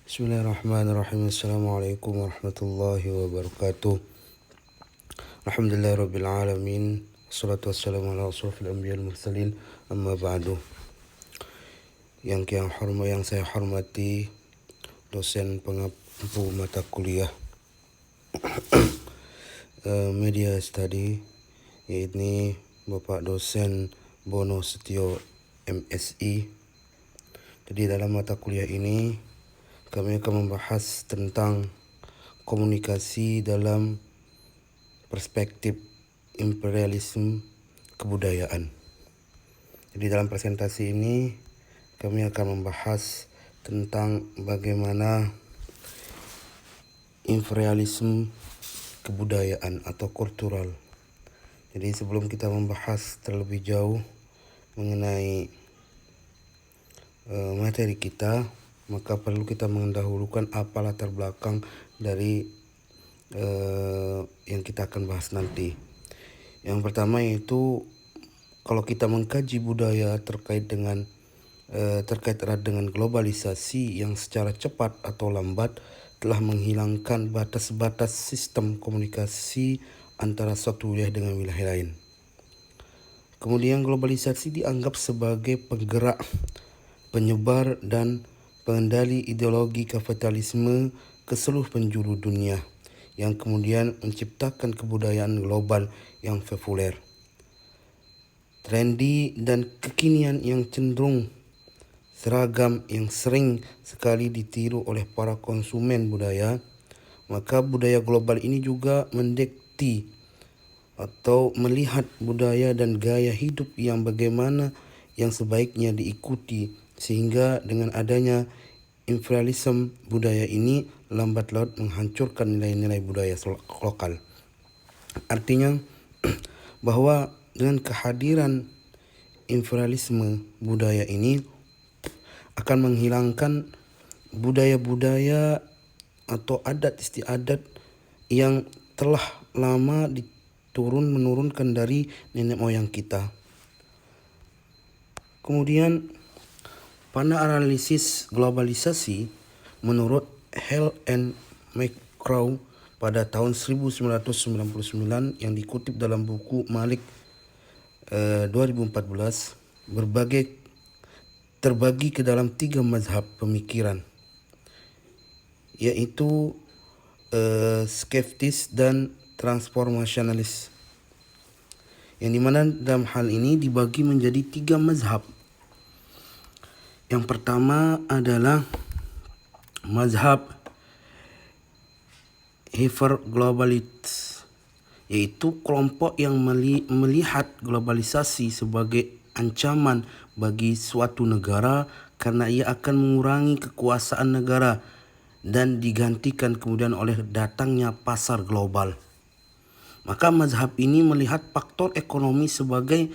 Bismillahirrahmanirrahim. Assalamualaikum warahmatullahi wabarakatuh. Alhamdulillah rabbil alamin. Wassalatu wassalamu ala asrofil anbiya wal mursalin. Amma ba'du. Yang saya hormati dosen pengampu mata kuliah media study, yaitu Bapak dosen Bono Setio MSI. Jadi dalam mata kuliah ini kami akan membahas tentang komunikasi dalam perspektif imperialisme kebudayaan. Jadi dalam presentasi ini kami akan membahas tentang bagaimana imperialisme kebudayaan atau kultural. Jadi sebelum kita membahas terlebih jauh mengenai materi kita, maka perlu kita mendahulukan apa latar belakang dari yang kita akan bahas nanti. Yang pertama yaitu kalau kita mengkaji budaya terkait erat dengan globalisasi yang secara cepat atau lambat telah menghilangkan batas-batas sistem komunikasi antara suatu wilayah dengan wilayah lain. Kemudian globalisasi dianggap sebagai penggerak, penyebar dan pengendali ideologi kapitalisme ke seluruh penjuru dunia yang kemudian menciptakan kebudayaan global yang populer, trendy dan kekinian yang cenderung seragam yang sering sekali ditiru oleh para konsumen budaya. Maka budaya global ini juga mendikti atau melihat budaya dan gaya hidup yang bagaimana yang sebaiknya diikuti, sehingga dengan adanya imperialisme budaya ini lambat laun menghancurkan nilai-nilai budaya lokal. Artinya bahwa dengan kehadiran imperialisme budaya ini akan menghilangkan budaya-budaya atau adat istiadat yang telah lama menurunkan dari nenek moyang kita. Kemudian pada analisis globalisasi menurut Hale and McGraw pada tahun 1999 yang dikutip dalam buku Malik 2014, terbagi ke dalam 3 mazhab pemikiran, yaitu skeptis dan transformasionalis, yang dimana dalam hal ini dibagi menjadi 3 mazhab. Yang pertama adalah mazhab hyperglobalists, yaitu kelompok yang melihat globalisasi sebagai ancaman bagi suatu negara karena ia akan mengurangi kekuasaan negara dan digantikan kemudian oleh datangnya pasar global. Maka mazhab ini melihat faktor ekonomi sebagai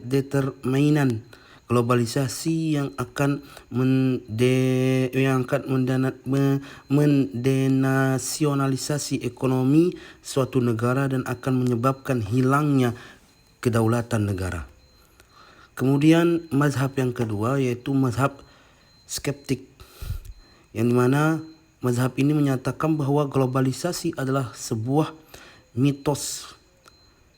determinan globalisasi yang akan mendenasionalisasi ekonomi suatu negara dan akan menyebabkan hilangnya kedaulatan negara. Kemudian mazhab yang kedua yaitu mazhab skeptik, yang dimana mazhab ini menyatakan bahwa globalisasi adalah sebuah mitos.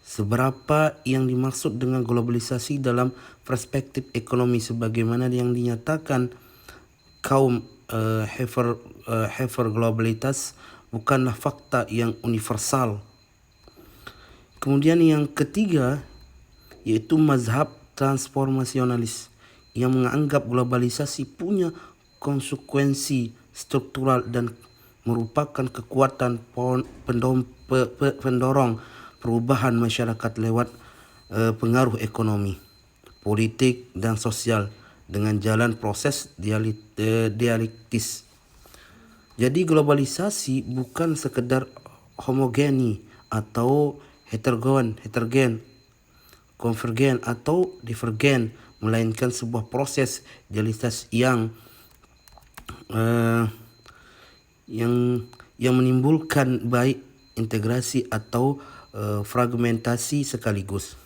Seberapa yang dimaksud dengan globalisasi dalam perspektif ekonomi sebagaimana yang dinyatakan kaum hyperglobalitas bukanlah fakta yang universal. Kemudian yang ketiga yaitu mazhab transformasionalis yang menganggap globalisasi punya konsekuensi struktural dan merupakan kekuatan pendorong perubahan masyarakat lewat pengaruh ekonomi, politik dan sosial dengan jalan proses dialektis. Jadi globalisasi bukan sekedar homogeni atau heterogen, konvergen atau divergen, melainkan sebuah proses dialektis yang menimbulkan baik integrasi atau fragmentasi sekaligus.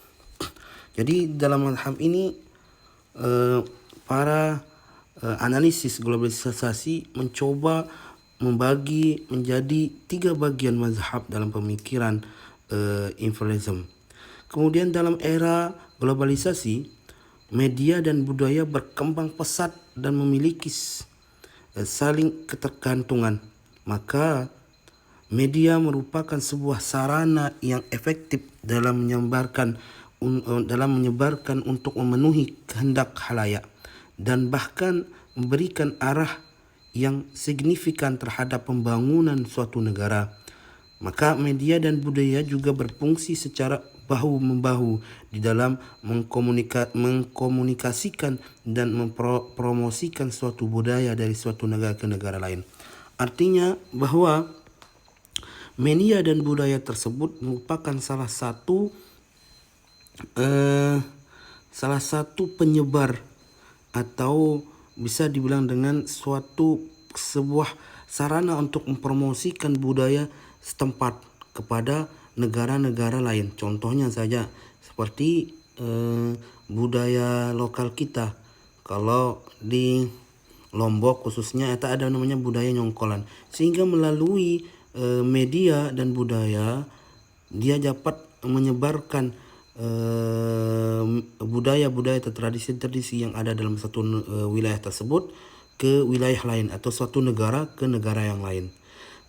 Jadi dalam mazhab ini para analisis globalisasi mencoba membagi menjadi 3 bagian mazhab dalam pemikiran imperialism. Kemudian dalam era globalisasi, media dan budaya berkembang pesat dan memiliki saling ketergantungan. Maka media merupakan sebuah sarana yang efektif dalam menyebarkan untuk memenuhi kehendak khalayak dan bahkan memberikan arah yang signifikan terhadap pembangunan suatu negara. Maka media dan budaya juga berfungsi secara bahu-membahu di dalam mengkomunikasikan dan mempromosikan suatu budaya dari suatu negara ke negara lain. Artinya bahwa media dan budaya tersebut merupakan salah satu penyebar atau bisa dibilang dengan sebuah sarana untuk mempromosikan budaya setempat kepada negara-negara lain. Contohnya saja seperti budaya lokal kita. Kalau di Lombok khususnya itu ada namanya budaya nyongkolan. Sehingga melalui media dan budaya dia dapat menyebarkan budaya-budaya atau tradisi-tradisi yang ada dalam satu wilayah tersebut ke wilayah lain atau suatu negara ke negara yang lain.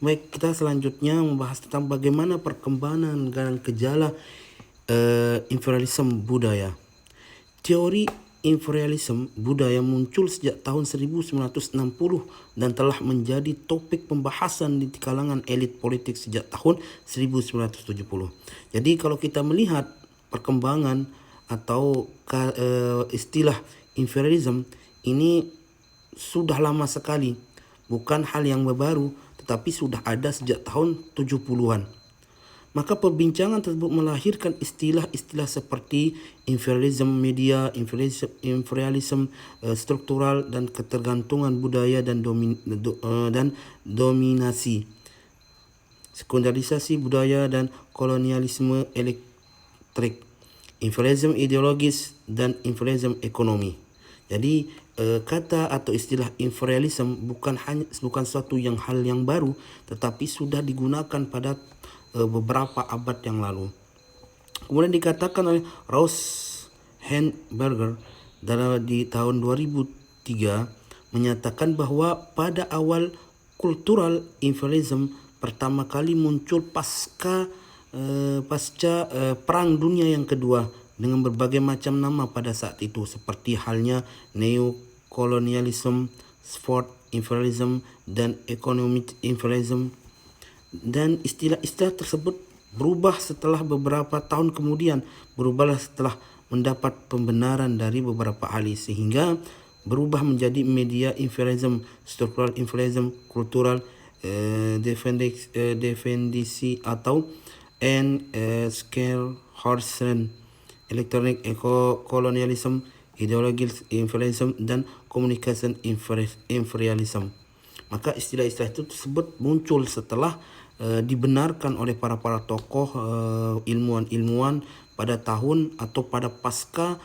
Baik, kita selanjutnya membahas tentang bagaimana perkembangan dan gejala imperialisme budaya. Teori imperialisme budaya muncul sejak tahun 1960 dan telah menjadi topik pembahasan di kalangan elit politik sejak tahun 1970. Jadi kalau kita melihat perkembangan atau istilah imperialisme ini sudah lama sekali, bukan hal yang baru, tetapi sudah ada sejak tahun 70-an. Maka perbincangan tersebut melahirkan istilah-istilah seperti imperialisme media, imperialisme struktural, dan ketergantungan budaya dan dominasi, sekularisasi budaya dan kolonialisme elektrik, imperialisme ideologis, dan imperialisme ekonomi. Jadi kata atau istilah imperialisme bukan suatu hal yang baru, tetapi sudah digunakan pada beberapa abad yang lalu. Kemudian dikatakan oleh Rauschenberger di tahun 2003 menyatakan bahwa pada awal kultural imperialism pertama kali muncul pasca Perang Dunia yang Kedua dengan berbagai macam nama pada saat itu, seperti halnya neokolonialisme, sport imperialism, dan economic imperialism. Dan istilah-istilah tersebut berubah setelah beberapa tahun kemudian, berubahlah setelah mendapat pembenaran dari beberapa ahli, sehingga berubah menjadi media imperialism, struktural imperialism, kultural defendisi atau scale horsen, electronic colonialism, ideologi imperialism, dan communication imperialism. Maka istilah-istilah itu tersebut muncul setelah dibenarkan oleh para tokoh ilmuwan pada tahun atau pada pasca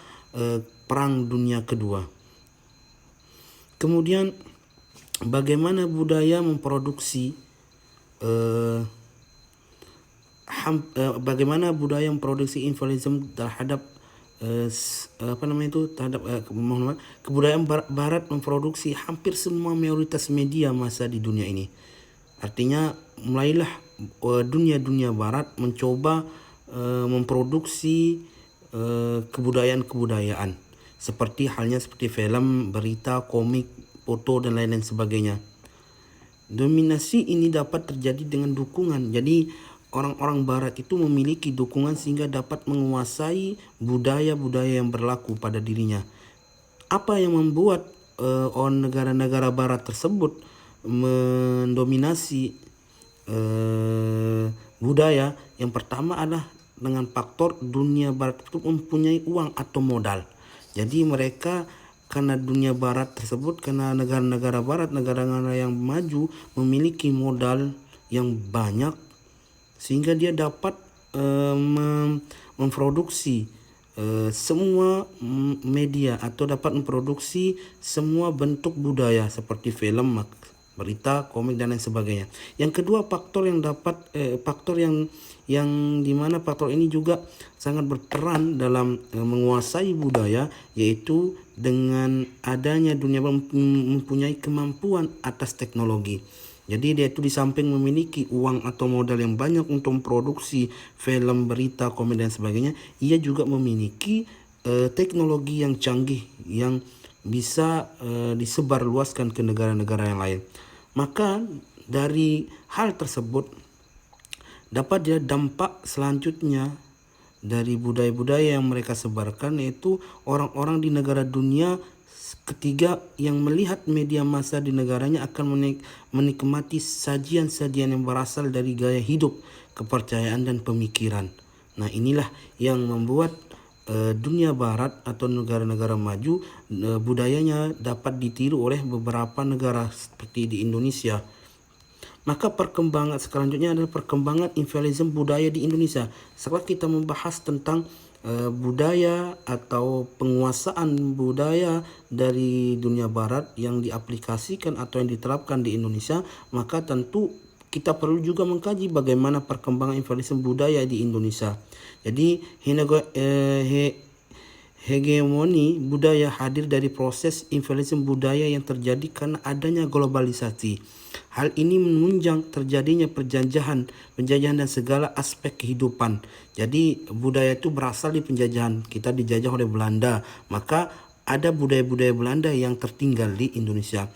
Perang Dunia Kedua. Kemudian bagaimana budaya memproduksi imperialisme terhadap kebudayaan barat memproduksi hampir semua mayoritas media massa di dunia ini. Artinya mulailah dunia barat mencoba memproduksi kebudayaan seperti film, berita, komik, foto, dan lain-lain sebagainya. Dominasi ini dapat terjadi dengan dukungan. Jadi orang-orang barat itu memiliki dukungan sehingga dapat menguasai budaya-budaya yang berlaku pada dirinya. Apa yang membuat negara-negara barat tersebut mendominasi budaya? Yang pertama adalah dengan faktor dunia barat itu mempunyai uang atau modal. Jadi mereka, karena dunia barat tersebut, karena negara-negara barat, negara-negara yang maju memiliki modal yang banyak, sehingga dia dapat memproduksi semua media atau dapat memproduksi semua bentuk budaya seperti film, berita, komik dan lain sebagainya. Yang kedua, faktor yang dimana faktor ini juga sangat berperan dalam menguasai budaya, yaitu dengan adanya dunia mempunyai kemampuan atas teknologi. Jadi dia itu di samping memiliki uang atau modal yang banyak untuk memproduksi film, berita, komedi dan sebagainya, ia juga memiliki teknologi yang canggih yang bisa disebarluaskan ke negara-negara yang lain. Maka dari hal tersebut dapat dia dampak selanjutnya dari budaya-budaya yang mereka sebarkan, yaitu orang-orang di negara dunia ketiga yang melihat media massa di negaranya akan menikmati sajian-sajian yang berasal dari gaya hidup, kepercayaan dan pemikiran. Nah, inilah yang membuat dunia barat atau negara-negara maju budayanya dapat ditiru oleh beberapa negara seperti di Indonesia. Maka perkembangan selanjutnya adalah perkembangan imperialisme budaya di Indonesia. Setelah kita membahas tentang budaya atau penguasaan budaya dari dunia barat yang diaplikasikan atau yang diterapkan di Indonesia, maka tentu kita perlu juga mengkaji bagaimana perkembangan imperialisme budaya di Indonesia. Jadi hegemoni budaya hadir dari proses imperialisme budaya yang terjadi karena adanya globalisasi. Hal ini menunjang terjadinya penjajahan dan segala aspek kehidupan. Jadi budaya itu berasal di penjajahan. Kita dijajah oleh Belanda, maka ada budaya-budaya Belanda yang tertinggal di Indonesia.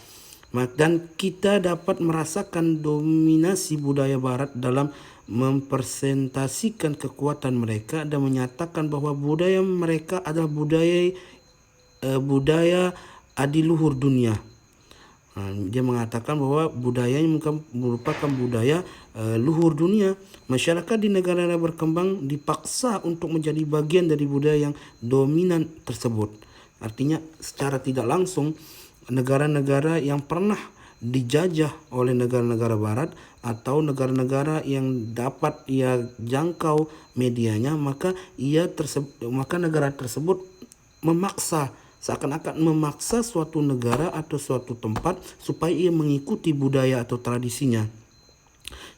Dan kita dapat merasakan dominasi budaya barat dalam mempresentasikan kekuatan mereka dan menyatakan bahwa budaya mereka adalah budaya adiluhur dunia. Dia mengatakan bahwa budayanya merupakan budaya luhur dunia. Masyarakat di negara-negara berkembang dipaksa untuk menjadi bagian dari budaya yang dominan tersebut. Artinya secara tidak langsung negara-negara yang pernah dijajah oleh negara-negara barat atau negara-negara yang dapat ia jangkau medianya, maka negara tersebut seakan-akan memaksa suatu negara atau suatu tempat supaya ia mengikuti budaya atau tradisinya.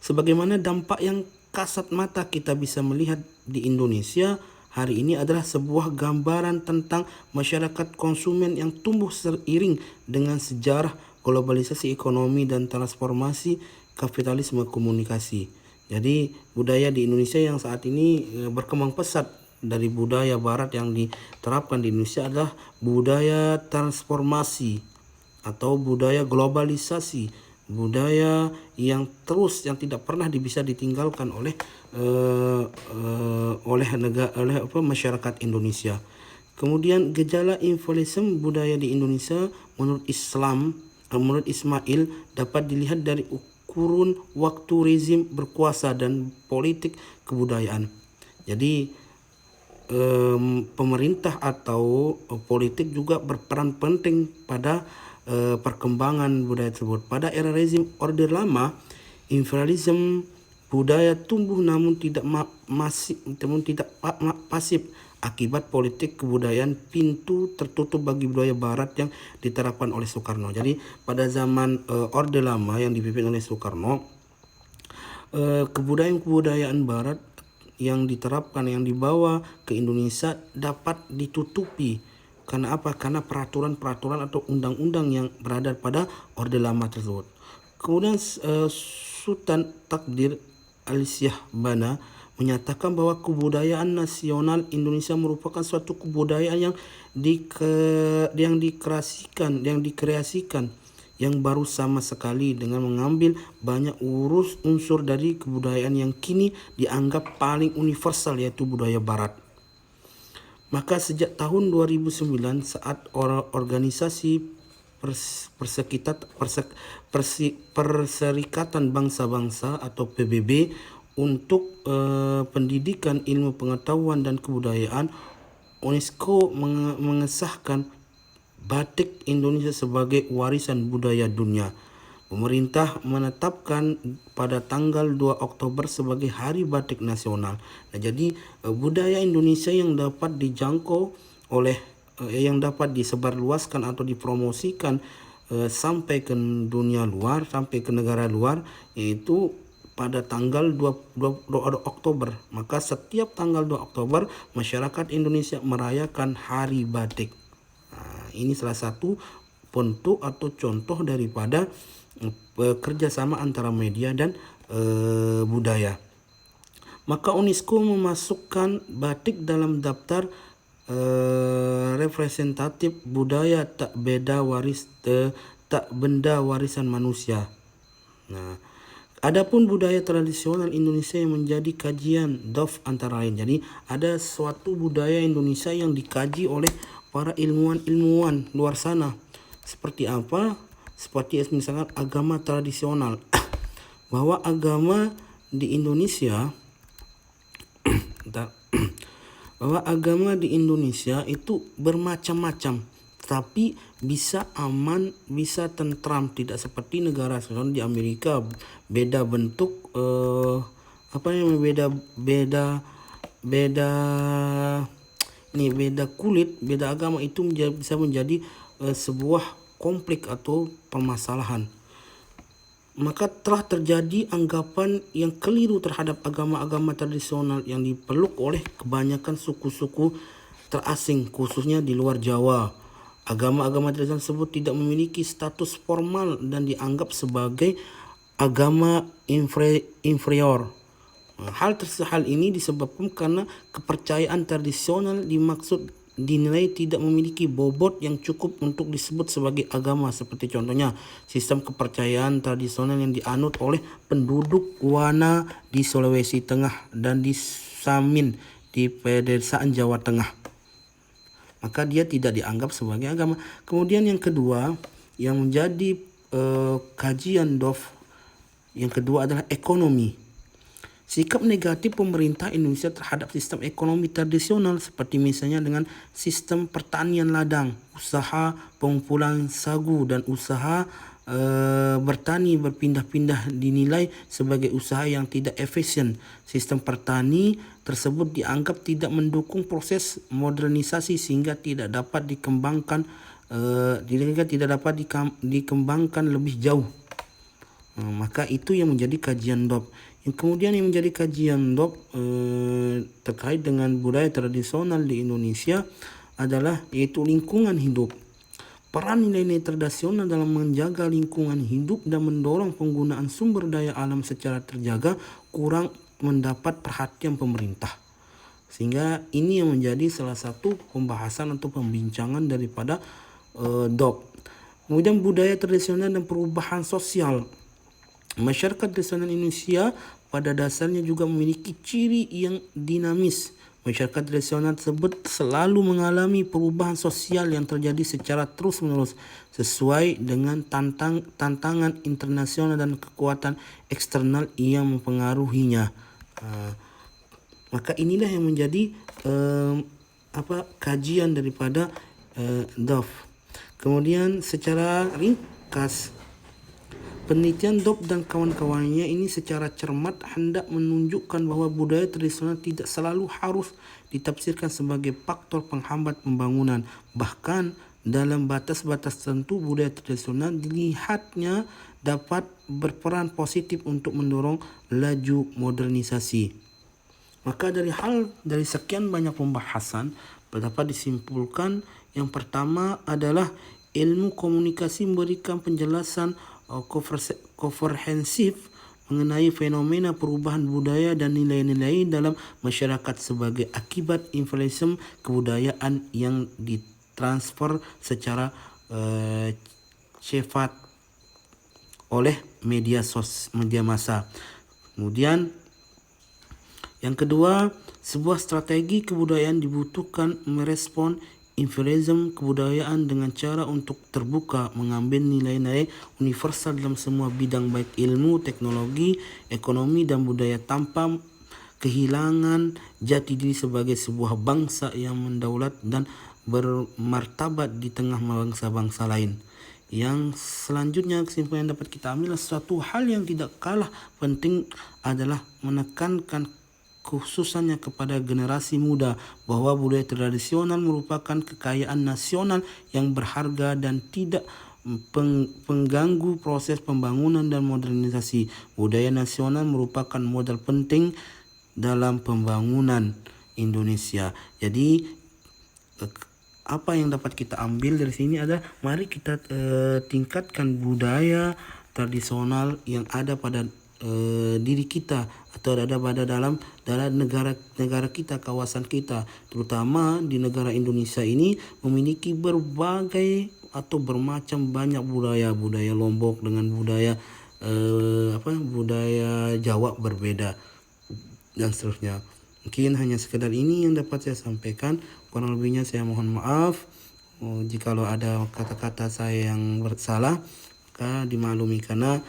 Sebagaimana dampak yang kasat mata kita bisa melihat di Indonesia hari ini adalah sebuah gambaran tentang masyarakat konsumen yang tumbuh seiring dengan sejarah globalisasi ekonomi dan transformasi kapitalisme komunikasi. Jadi budaya di Indonesia yang saat ini berkembang pesat dari budaya barat yang diterapkan di Indonesia adalah budaya transformasi atau budaya globalisasi, budaya yang tidak pernah bisa ditinggalkan oleh masyarakat Indonesia. Kemudian gejala imperialisme budaya di Indonesia menurut Ismail dapat dilihat dari kurun waktu rezim berkuasa dan politik kebudayaan. Jadi pemerintah atau politik juga berperan penting pada perkembangan budaya tersebut. Pada era rezim Orde Lama, imperialisme budaya tumbuh namun tidak pasif akibat politik kebudayaan pintu tertutup bagi budaya barat yang diterapkan oleh Soekarno. Jadi pada zaman Orde Lama yang dipimpin oleh Soekarno, kebudayaan barat yang diterapkan, yang dibawa ke Indonesia dapat ditutupi. Karena apa? Karena peraturan-peraturan atau undang-undang yang berada pada Orde Lama tersebut. Kemudian Sultan Takdir Alisyah Bana menyatakan bahwa kebudayaan nasional Indonesia merupakan suatu kebudayaan yang dikreasikan yang baru sama sekali dengan mengambil banyak unsur dari kebudayaan yang kini dianggap paling universal, yaitu budaya barat. Maka sejak tahun 2009 saat organisasi Perserikatan Bangsa-Bangsa atau PBB untuk pendidikan ilmu pengetahuan dan kebudayaan, UNESCO mengesahkan batik Indonesia sebagai warisan budaya dunia. Pemerintah menetapkan pada tanggal 2 Oktober sebagai Hari Batik Nasional. Nah, jadi budaya Indonesia yang dapat dijangkau oleh yang dapat disebarluaskan atau dipromosikan sampai ke dunia luar, sampai ke negara luar, yaitu pada tanggal 2 Oktober. Maka setiap tanggal 2 Oktober masyarakat Indonesia merayakan Hari Batik. Nah, ini salah satu bentuk atau contoh daripada kerjasama antara media dan budaya. Maka UNESCO memasukkan batik dalam daftar representatif budaya tak benda warisan manusia. Nah, adapun budaya tradisional Indonesia yang menjadi kajian DOF antara lain. Jadi ada suatu budaya Indonesia yang dikaji oleh para ilmuwan luar sana. Seperti apa? Seperti misalkan agama tradisional. Bahwa agama di Indonesia bahwa agama di Indonesia itu bermacam-macam, tapi bisa aman, bisa tentram, tidak seperti negara di Amerika beda bentuk beda kulit, beda agama itu bisa menjadi sebuah konflik atau permasalahan. Maka telah terjadi anggapan yang keliru terhadap agama-agama tradisional yang dipeluk oleh kebanyakan suku-suku terasing, khususnya di luar Jawa. Agama-agama tradisional tersebut tidak memiliki status formal dan dianggap sebagai agama inferior. Hal ini disebabkan karena kepercayaan tradisional dinilai tidak memiliki bobot yang cukup untuk disebut sebagai agama, seperti contohnya sistem kepercayaan tradisional yang dianut oleh penduduk Wana di Sulawesi Tengah dan di Samin di pedesaan Jawa Tengah. Maka dia tidak dianggap sebagai agama. Kemudian yang kedua yang menjadi kajian DOF yang kedua adalah ekonomi. Sikap negatif pemerintah Indonesia terhadap sistem ekonomi tradisional seperti misalnya dengan sistem pertanian ladang, usaha pengumpulan sagu dan usaha bertani berpindah-pindah dinilai sebagai usaha yang tidak efisien. Sistem pertani tersebut dianggap tidak mendukung proses modernisasi sehingga tidak dapat dikembangkan lebih jauh. Maka itu yang menjadi kajian DOP. Kemudian yang menjadi kajian DOP terkait dengan budaya tradisional di Indonesia adalah yaitu lingkungan hidup. Peran nilai-nilai tradisional dalam menjaga lingkungan hidup dan mendorong penggunaan sumber daya alam secara terjaga kurang mendapat perhatian pemerintah. Sehingga ini yang menjadi salah satu pembahasan atau pembincangan daripada DOP. Kemudian budaya tradisional dan perubahan sosial. Masyarakat tradisional Indonesia pada dasarnya juga memiliki ciri yang dinamis. Masyarakat tradisional tersebut selalu mengalami perubahan sosial yang terjadi secara terus-menerus sesuai dengan tantangan internasional dan kekuatan eksternal yang mempengaruhinya. Maka inilah yang menjadi kajian daripada DOF. Kemudian secara ringkas, penelitian DOP dan kawan-kawannya ini secara cermat hendak menunjukkan bahwa budaya tradisional tidak selalu harus ditafsirkan sebagai faktor penghambat pembangunan. Bahkan dalam batas-batas tertentu budaya tradisional dilihatnya dapat berperan positif untuk mendorong laju modernisasi. Maka dari sekian banyak pembahasan dapat disimpulkan yang pertama adalah ilmu komunikasi memberikan penjelasan komprehensif mengenai fenomena perubahan budaya dan nilai-nilai dalam masyarakat sebagai akibat influence kebudayaan yang ditransfer secara cepat oleh media massa. Kemudian yang kedua, sebuah strategi kebudayaan dibutuhkan merespon influensium kebudayaan dengan cara untuk terbuka mengambil nilai-nilai universal dalam semua bidang baik ilmu, teknologi, ekonomi dan budaya tanpa kehilangan jati diri sebagai sebuah bangsa yang mendaulat dan bermartabat di tengah bangsa-bangsa lain. Yang selanjutnya kesimpulan yang dapat kita ambil, suatu hal yang tidak kalah penting adalah menekankan khususannya kepada generasi muda bahwa budaya tradisional merupakan kekayaan nasional yang berharga dan tidak pengganggu proses pembangunan dan modernisasi. Budaya nasional merupakan modal penting dalam pembangunan Indonesia. Jadi apa yang dapat kita ambil dari sini adalah mari kita tingkatkan budaya tradisional yang ada pada diri kita atau ada pada dalam negara kita, kawasan kita, terutama di negara Indonesia ini memiliki berbagai atau bermacam banyak budaya Lombok dengan budaya budaya Jawa berbeda dan seterusnya. Mungkin hanya sekedar ini yang dapat saya sampaikan, kurang lebihnya saya mohon maaf. Jikalau ada kata-kata saya yang bersalah, maka dimaklumi karena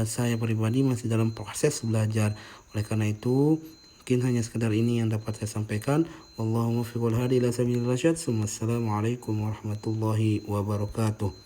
saya pribadi masih dalam proses belajar. Oleh karena itu, mungkin hanya sekedar ini yang dapat saya sampaikan. Wallahumma muwaffiq wal hadi ila sabilir rasyad. Assalamualaikum warahmatullahi wabarakatuh.